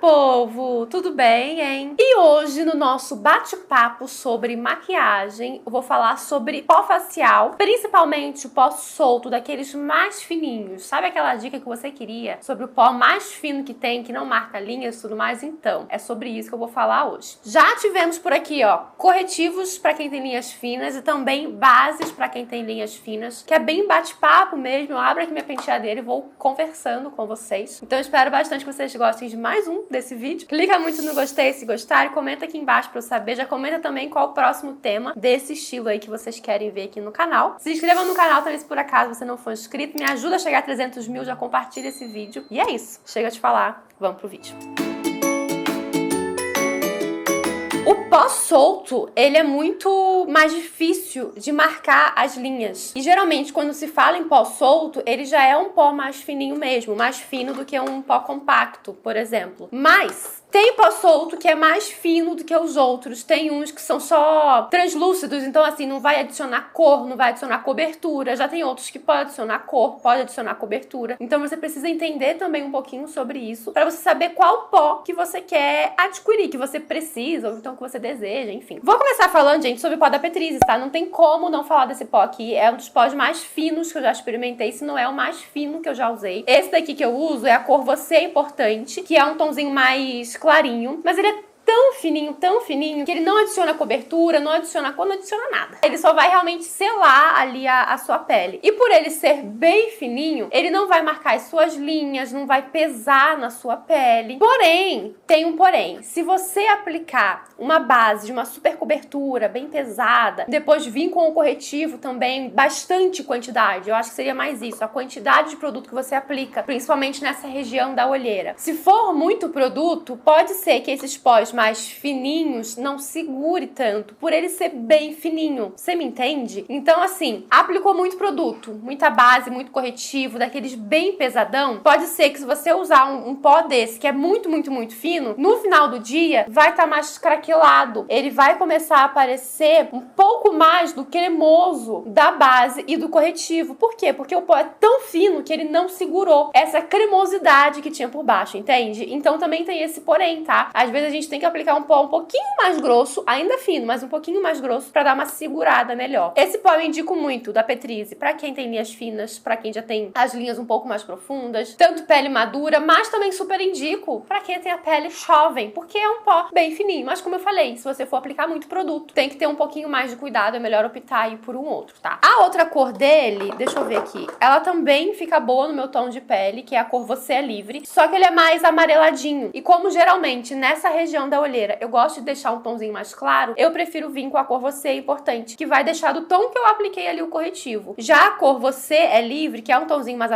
povo! Tudo bem, hein? E hoje, no nosso bate-papo sobre maquiagem, eu vou falar sobre pó facial, principalmente o pó solto, daqueles mais fininhos. Sabe aquela dica que você queria sobre o pó mais fino que tem, que não marca linhas e tudo mais? Então, é sobre isso que eu vou falar hoje. Já tivemos por aqui, ó, corretivos para quem tem linhas finas e também bases para quem tem linhas finas, que é bem bate-papo mesmo. Eu abro aqui minha penteadeira e vou conversando com vocês. Então, eu espero bastante que vocês gostem de mais um desse vídeo. Clica muito no gostei se gostar e comenta aqui embaixo pra eu saber. Já comenta também qual o próximo tema desse estilo aí que vocês querem ver aqui no canal. Se inscreva no canal também se por acaso você não for inscrito. Me ajuda a chegar a 300 mil, já compartilha esse vídeo. E é isso. Chega de falar. Vamos pro vídeo. O pó solto, ele é muito mais difícil de marcar as linhas. E geralmente, quando se fala em pó solto, ele já é um pó mais fininho mesmo, mais fino do que um pó compacto, por exemplo. Mas tem pó solto que é mais fino do que os outros. Tem uns que são só translúcidos, então assim, não vai adicionar cor, não vai adicionar cobertura. Já tem outros que pode adicionar cor, pode adicionar cobertura. Então você precisa entender também um pouquinho sobre isso, para você saber qual pó que você quer adquirir, que você precisa, ou então que você deseja, enfim. Vou começar falando, gente, sobre o pó da Petrize, tá? Não tem como não falar desse pó aqui. É um dos pós mais finos que eu já experimentei, se não é o mais fino que eu já usei. Esse daqui que eu uso é a cor Você é Importante, que é um tomzinho mais clarinho, mas ele é tão fininho, que ele não adiciona cobertura, não adiciona cor, não adiciona nada. Ele só vai realmente selar ali a sua pele. E por ele ser bem fininho, ele não vai marcar as suas linhas, não vai pesar na sua pele. Porém, tem um porém. Se você aplicar uma base de uma super cobertura bem pesada, depois vir com o corretivo também, bastante quantidade, eu acho que seria mais isso, a quantidade de produto que você aplica, principalmente nessa região da olheira. Se for muito produto, pode ser que esses pós mais fininhos não segure tanto, por ele ser bem fininho. Você me entende? Então, assim, aplicou muito produto, muita base, muito corretivo, daqueles bem pesadão, pode ser que se você usar um pó desse, que é muito fino, no final do dia, vai estar mais craquelado. Ele vai começar a aparecer um pouco mais do cremoso da base e do corretivo. Por quê? Porque o pó é tão fino que ele não segurou essa cremosidade que tinha por baixo, entende? Então, também tem esse porém, tá? Às vezes a gente tem que aplicar um pó um pouquinho mais grosso, ainda fino, mas um pouquinho mais grosso pra dar uma segurada melhor. Esse pó eu indico muito, da Petrize, pra quem tem linhas finas, pra quem já tem as linhas um pouco mais profundas, tanto pele madura, mas também super indico pra quem tem a pele jovem, porque é um pó bem fininho. Mas como eu falei, se você for aplicar muito produto, tem que ter um pouquinho mais de cuidado, é melhor optar aí por um outro, tá? A outra cor dele, deixa eu ver aqui, ela também fica boa no meu tom de pele, que é a cor Você é Livre, só que ele é mais amareladinho. E como geralmente nessa região da olheira eu gosto de deixar um tomzinho mais claro, eu prefiro vir com a cor Você é Importante, que vai deixar do tom que eu apliquei ali o corretivo. Já a cor Você é Livre, que é um tomzinho mais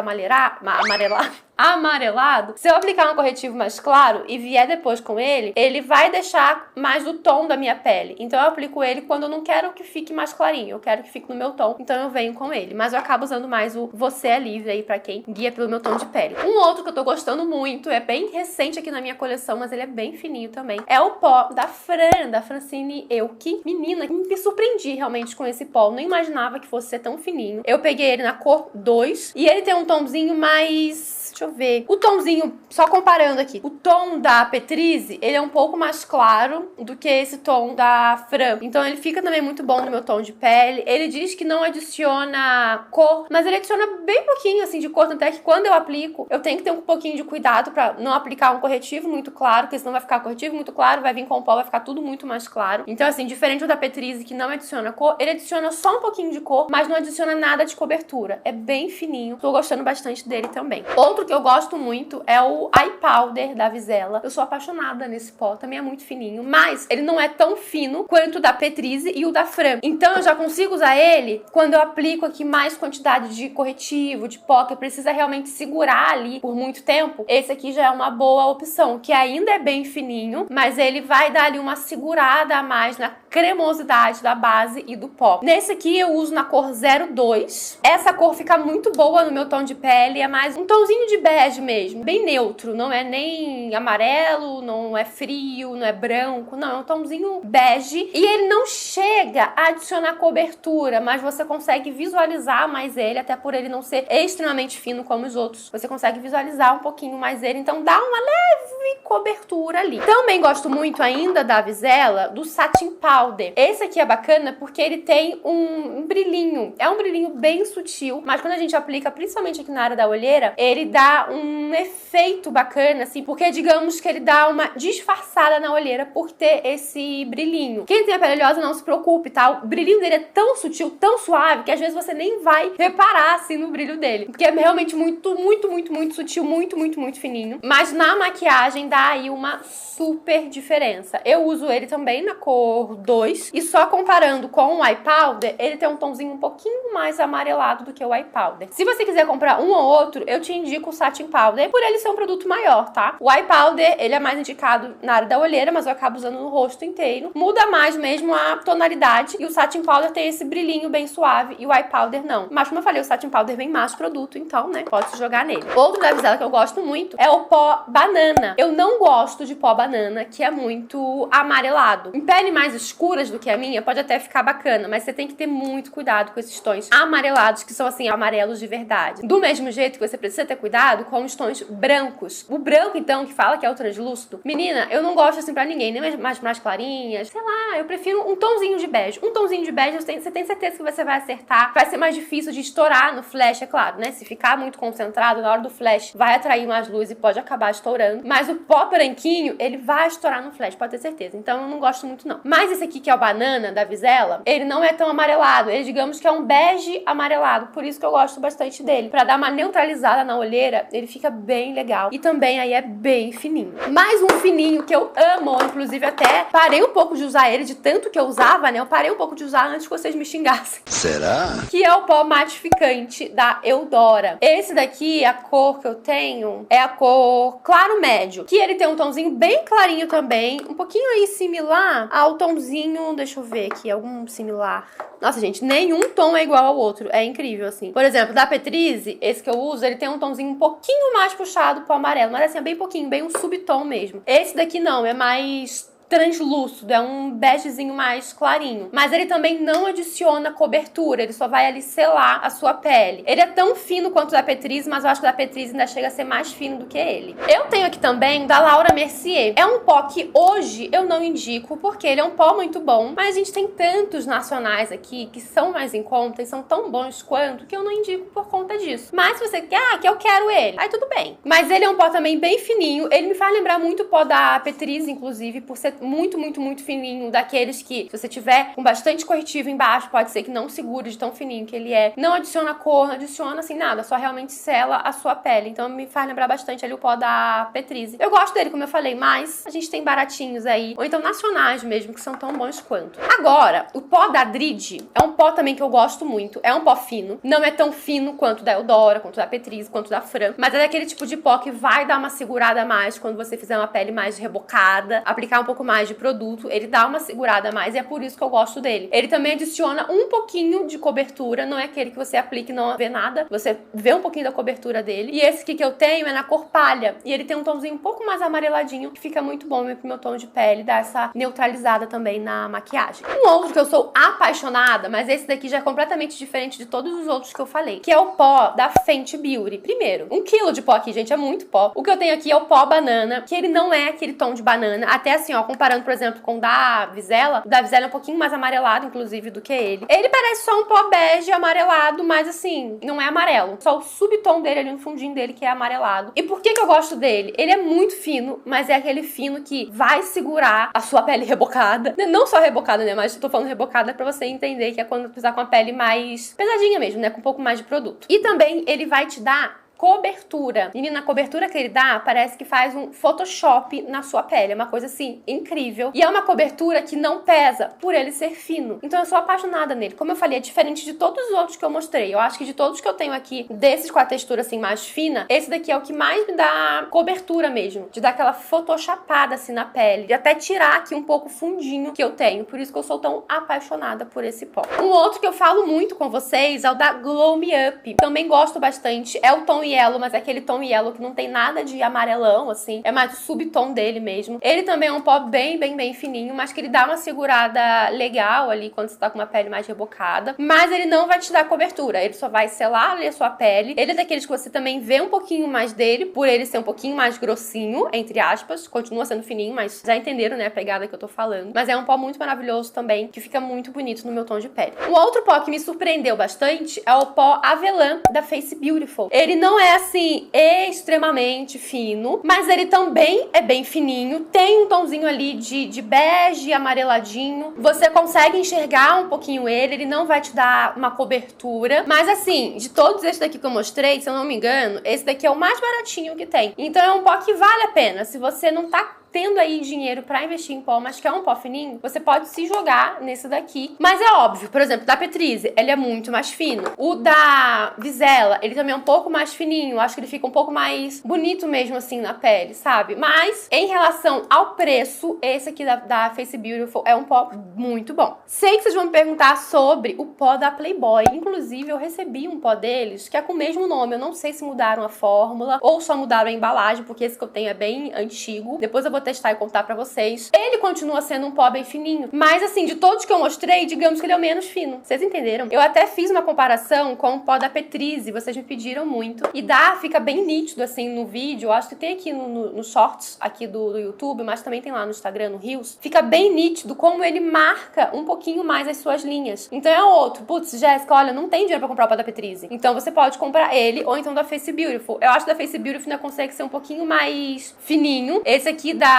amarelado, se eu aplicar um corretivo mais claro e vier depois com ele vai deixar mais o tom da minha pele. Então eu aplico ele quando eu não quero que fique mais clarinho, eu quero que fique no meu tom, então eu venho com ele. Mas eu acabo usando mais o Você é Livre aí pra quem guia pelo meu tom de pele. Um outro que eu tô gostando muito, é bem recente aqui na minha coleção, mas ele é bem fininho também, é o pó da Francine Elk. Menina, me surpreendi realmente com esse pó, não imaginava que fosse ser tão fininho. Eu peguei ele na cor 2 e ele tem um tomzinho mais... deixa eu ver. O tomzinho, só comparando aqui, o tom da Petrize, ele é um pouco mais claro do que esse tom da Fran. Então ele fica também muito bom no meu tom de pele. Ele diz que não adiciona cor, mas ele adiciona bem pouquinho, assim, de cor. Tanto é que quando eu aplico, eu tenho que ter um pouquinho de cuidado pra não aplicar um corretivo muito claro, porque senão vai ficar corretivo muito claro, vai vir com o pó, vai ficar tudo muito mais claro. Então, assim, diferente do da Petrize, que não adiciona cor, ele adiciona só um pouquinho de cor, mas não adiciona nada de cobertura. É bem fininho. Tô gostando bastante dele também. Outro que eu gosto muito é o Eye Powder da Vizela. Eu sou apaixonada nesse pó, também é muito fininho, mas ele não é tão fino quanto o da Petrize e o da Fran. Então eu já consigo usar ele quando eu aplico aqui mais quantidade de corretivo, de pó, que precisa realmente segurar ali por muito tempo. Esse aqui já é uma boa opção, que ainda é bem fininho, mas ele vai dar ali uma segurada a mais cremosidade da base e do pó. Nesse aqui eu uso na cor 02. Essa cor fica muito boa no meu tom de pele, é mais um tomzinho de bege mesmo, bem neutro, não é nem amarelo, não é frio, não é branco, não, é um tomzinho bege e ele não chega a adicionar cobertura, mas você consegue visualizar mais ele, até por ele não ser extremamente fino como os outros. Você consegue visualizar um pouquinho mais ele, então dá uma leve cobertura ali. Também gosto muito ainda da Vizela do Satin Powder. Esse aqui é bacana porque ele tem um brilhinho. É um brilhinho bem sutil, mas quando a gente aplica, principalmente aqui na área da olheira, ele dá um efeito bacana, assim, porque digamos que ele dá uma disfarçada na olheira por ter esse brilhinho. Quem tem a pele oleosa não se preocupe, tá? O brilhinho dele é tão sutil, tão suave, que às vezes você nem vai reparar, assim, no brilho dele. Porque é realmente muito, muito, muito, muito sutil, muito, muito, muito fininho. Mas na maquiagem dá aí uma super diferença. Eu uso ele também na cor 2 e só comparando com o Eye Powder, ele tem um tomzinho um pouquinho mais amarelado do que o Eye Powder. Se você quiser comprar um ou outro, eu te indico o Satin Powder, por ele ser um produto maior, tá? O Eye Powder, ele é mais indicado na área da olheira, mas eu acabo usando no rosto inteiro. Muda mais mesmo a tonalidade e o Satin Powder tem esse brilhinho bem suave e o Eye Powder não. Mas como eu falei, o Satin Powder vem mais produto, então, né, pode se jogar nele. Outro da Vizela que eu gosto muito é o pó banana. Eu não gosto de pó banana, que é muito amarelado. Em pele mais escuras do que a minha, pode até ficar bacana, mas você tem que ter muito cuidado com esses tons amarelados, que são assim, amarelos de verdade. Do mesmo jeito que você precisa ter cuidado com os tons brancos. O branco, então, que fala que é o translúcido, menina, eu não gosto assim pra ninguém, nem mais clarinhas, sei lá, eu prefiro um tomzinho de bege. Um tomzinho de bege, você tem certeza que você vai acertar. Vai ser mais difícil de estourar no flash, é claro, né? Se ficar muito concentrado na hora do flash, vai atrair mais luz e pode acabar estourando. Mas o pó branquinho, ele vai estourar no flash, pode ter certeza. Então eu não gosto muito, não. Mas esse aqui, que é o banana da Vizela, ele não é tão amarelado. Ele, digamos que é um bege amarelado. Por isso que eu gosto bastante dele. Pra dar uma neutralizada na olheira, ele fica bem legal. E também aí é bem fininho. Mais um fininho que eu amo, inclusive até parei um pouco de usar ele, de tanto que eu usava, né? Eu parei um pouco de usar antes que vocês me xingassem. Será? Que é o pó matificante da Eudora. Esse daqui, a cor que eu tenho, é a cor claro médio. Que ele tem um tomzinho bem clarinho também. Um pouquinho aí similar ao tomzinho... Deixa eu ver aqui, algum similar. Nossa, gente, nenhum tom é igual ao outro. É incrível, assim. Por exemplo, da Petrize, esse que eu uso, ele tem um tomzinho um pouquinho mais puxado pro amarelo. Mas assim, é bem pouquinho, bem um subtom mesmo. Esse daqui não, é mais translúcido, é um begezinho mais clarinho. Mas ele também não adiciona cobertura, ele só vai ali selar a sua pele. Ele é tão fino quanto o da Petrize, mas eu acho que o da Petrize ainda chega a ser mais fino do que ele. Eu tenho aqui também da Laura Mercier. É um pó que hoje eu não indico, porque ele é um pó muito bom, mas a gente tem tantos nacionais aqui que são mais em conta e são tão bons quanto, que eu não indico por conta disso. Mas se você quer, que eu quero ele, aí tudo bem. Mas ele é um pó também bem fininho, ele me faz lembrar muito o pó da Petrize, inclusive, por ser muito, muito, muito fininho, daqueles que, se você tiver com bastante corretivo embaixo, pode ser que não segure de tão fininho que ele é. Não adiciona cor, não adiciona assim nada, só realmente sela a sua pele. Então me faz lembrar bastante ali o pó da Petrize. Eu gosto dele, como eu falei, mas a gente tem baratinhos aí, ou então nacionais mesmo, que são tão bons quanto. Agora, o pó da Dridi é um pó também que eu gosto muito. É um pó fino, não é tão fino quanto da Eudora, quanto da Petrize, quanto da Fran, mas é daquele tipo de pó que vai dar uma segurada a mais quando você fizer uma pele mais rebocada, aplicar um pouco mais de produto, ele dá uma segurada a mais e é por isso que eu gosto dele. Ele também adiciona um pouquinho de cobertura, não é aquele que você aplica e não vê nada, você vê um pouquinho da cobertura dele. E esse aqui que eu tenho é na cor palha, e ele tem um tomzinho um pouco mais amareladinho, que fica muito bom pro meu tom de pele, dá essa neutralizada também na maquiagem. Um outro que eu sou apaixonada, mas esse daqui já é completamente diferente de todos os outros que eu falei, que é o pó da Fenty Beauty. Primeiro, 1 quilo de pó aqui, gente, é muito pó. O que eu tenho aqui é o pó banana, que ele não é aquele tom de banana, até assim, ó, comparando, por exemplo, com o da Vizela. O da Vizela é um pouquinho mais amarelado, inclusive, do que ele. Ele parece só um pó bege amarelado, mas assim, não é amarelo. Só o subtom dele ali no fundinho dele que é amarelado. E por que que eu gosto dele? Ele é muito fino, mas é aquele fino que vai segurar a sua pele rebocada. Não só rebocada, né? Mas tô falando rebocada pra você entender que é quando tu tá com a pele mais pesadinha mesmo, né? Com um pouco mais de produto. E também ele vai te dar cobertura. Menina, a cobertura que ele dá parece que faz um Photoshop na sua pele. É uma coisa assim, incrível. E é uma cobertura que não pesa por ele ser fino. Então eu sou apaixonada nele. Como eu falei, é diferente de todos os outros que eu mostrei. Eu acho que de todos que eu tenho aqui, desses com a textura assim mais fina, esse daqui é o que mais me dá cobertura mesmo. De dar aquela photoshopada assim na pele. De até tirar aqui um pouco o fundinho que eu tenho. Por isso que eu sou tão apaixonada por esse pó. Um outro que eu falo muito com vocês é o da Glow Me Up. Também gosto bastante. É o tom yellow, mas é aquele tom yellow que não tem nada de amarelão, assim. É mais o subtom dele mesmo. Ele também é um pó bem fininho, mas que ele dá uma segurada legal ali quando você tá com uma pele mais rebocada. Mas ele não vai te dar cobertura. Ele só vai selar ali a sua pele. Ele é daqueles que você também vê um pouquinho mais dele, por ele ser um pouquinho mais grossinho, entre aspas. Continua sendo fininho, mas já entenderam, né, a pegada que eu tô falando. Mas é um pó muito maravilhoso também, que fica muito bonito no meu tom de pele. Um outro pó que me surpreendeu bastante é o pó avelã da Face Beautiful. Ele não é, assim, extremamente fino, mas ele também é bem fininho. Tem um tomzinho ali de bege amareladinho. Você consegue enxergar um pouquinho ele não vai te dar uma cobertura. Mas, assim, de todos esses daqui que eu mostrei, se eu não me engano, esse daqui é o mais baratinho que tem. Então é um pó que vale a pena. Se você não tá tendo aí dinheiro pra investir em pó, mas quer um pó fininho, você pode se jogar nesse daqui. Mas é óbvio, por exemplo, da Petrize, ele é muito mais fino. O da Vizela, ele também é um pouco mais fininho. Acho que ele fica um pouco mais bonito mesmo assim na pele, sabe? Mas em relação ao preço, esse aqui da Face Beautiful é um pó muito bom. Sei que vocês vão me perguntar sobre o pó da Playboy. Inclusive, eu recebi um pó deles que é com o mesmo nome. Eu não sei se mudaram a fórmula ou só mudaram a embalagem, porque esse que eu tenho é bem antigo. Depois eu vou testar e contar pra vocês. Ele continua sendo um pó bem fininho, mas assim, de todos que eu mostrei, digamos que ele é o menos fino. Vocês entenderam? Eu até fiz uma comparação com o pó da Petrize, vocês me pediram muito. E fica bem nítido assim no vídeo. Eu acho que tem aqui no shorts aqui do YouTube, mas também tem lá no Instagram, no Reels. Fica bem nítido como ele marca um pouquinho mais as suas linhas. Então é outro. Putz, Jéssica, olha, não tem dinheiro pra comprar o pó da Petrize. Então você pode comprar ele, ou então da Face Beautiful. Eu acho que da Face Beautiful ainda consegue ser um pouquinho mais fininho. Esse aqui da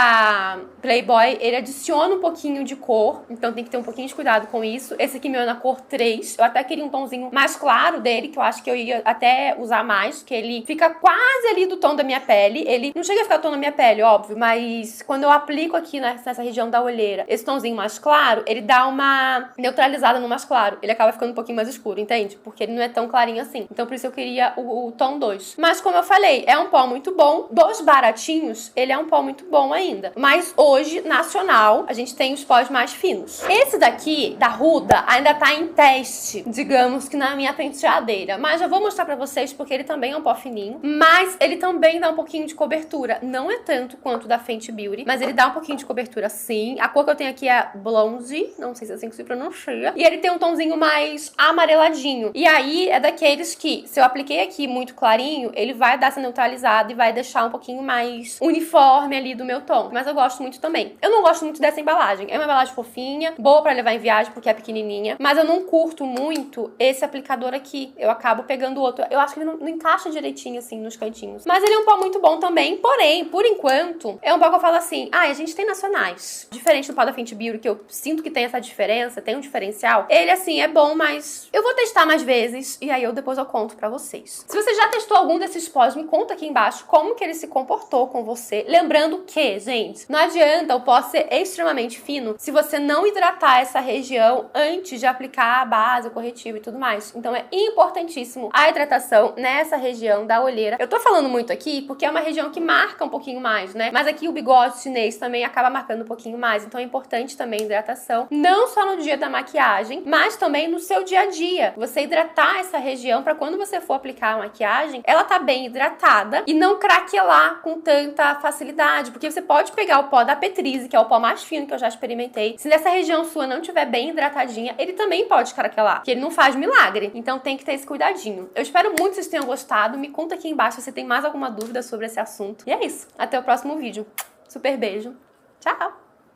Playboy, ele adiciona um pouquinho de cor, então tem que ter um pouquinho de cuidado com isso. Esse aqui meu é na cor 3, eu até queria um tomzinho mais claro dele, que eu acho que eu ia até usar mais, que ele fica quase ali do tom da minha pele. Ele não chega a ficar o tom da minha pele, óbvio, mas quando eu aplico aqui nessa região da olheira, esse tomzinho mais claro, ele dá uma neutralizada no mais claro. Ele acaba ficando um pouquinho mais escuro, entende? Porque ele não é tão clarinho assim. Então por isso eu queria o tom 2. Mas como eu falei, é um pó muito bom. Dos baratinhos, ele é um pó muito bom ainda. Mas hoje, nacional, a gente tem os pós mais finos. Esse daqui, da Huda, ainda tá em teste, digamos que na minha penteadeira. Mas já vou mostrar pra vocês porque ele também é um pó fininho. Mas ele também dá um pouquinho de cobertura. Não é tanto quanto o da Fenty Beauty, mas ele dá um pouquinho de cobertura sim. A cor que eu tenho aqui é Blonde, não sei se é assim que se pronuncia. E ele tem um tomzinho mais amareladinho. E aí é daqueles que, se eu apliquei aqui muito clarinho, ele vai dar essa neutralizada e vai deixar um pouquinho mais uniforme ali do meu tom. Mas eu gosto muito também. Eu não gosto muito dessa embalagem. É uma embalagem fofinha, boa pra levar em viagem porque é pequenininha, mas eu não curto muito esse aplicador aqui. Eu acabo pegando outro. Eu acho que ele não encaixa direitinho assim nos cantinhos. Mas ele é um pó muito bom também, porém, por enquanto, é um pó que eu falo assim, a gente tem nacionais. Diferente do pó da Fenty Beauty, que eu sinto que tem essa diferença, tem um diferencial. Ele, assim, é bom, mas eu vou testar mais vezes e aí depois eu conto pra vocês. Se você já testou algum desses pós, me conta aqui embaixo como que ele se comportou com você. Lembrando que, gente, não adianta o pó ser extremamente fino se você não hidratar essa região antes de aplicar a base, o corretivo e tudo mais. Então é importantíssimo a hidratação nessa região da olheira. Eu tô falando muito aqui porque é uma região que marca um pouquinho mais, né? Mas aqui o bigode chinês também acaba marcando um pouquinho mais. Então é importante também a hidratação, não só no dia da maquiagem, mas também no seu dia a dia. Você hidratar essa região pra quando você for aplicar a maquiagem, ela tá bem hidratada e não craquelar com tanta facilidade, porque você pode pegar o pó da Petrize, que é o pó mais fino que eu já experimentei. Se nessa região sua não tiver bem hidratadinha, ele também pode craquelar, porque ele não faz milagre. Então tem que ter esse cuidadinho. Eu espero muito que vocês tenham gostado. Me conta aqui embaixo se você tem mais alguma dúvida sobre esse assunto. E é isso. Até o próximo vídeo. Super beijo. Tchau!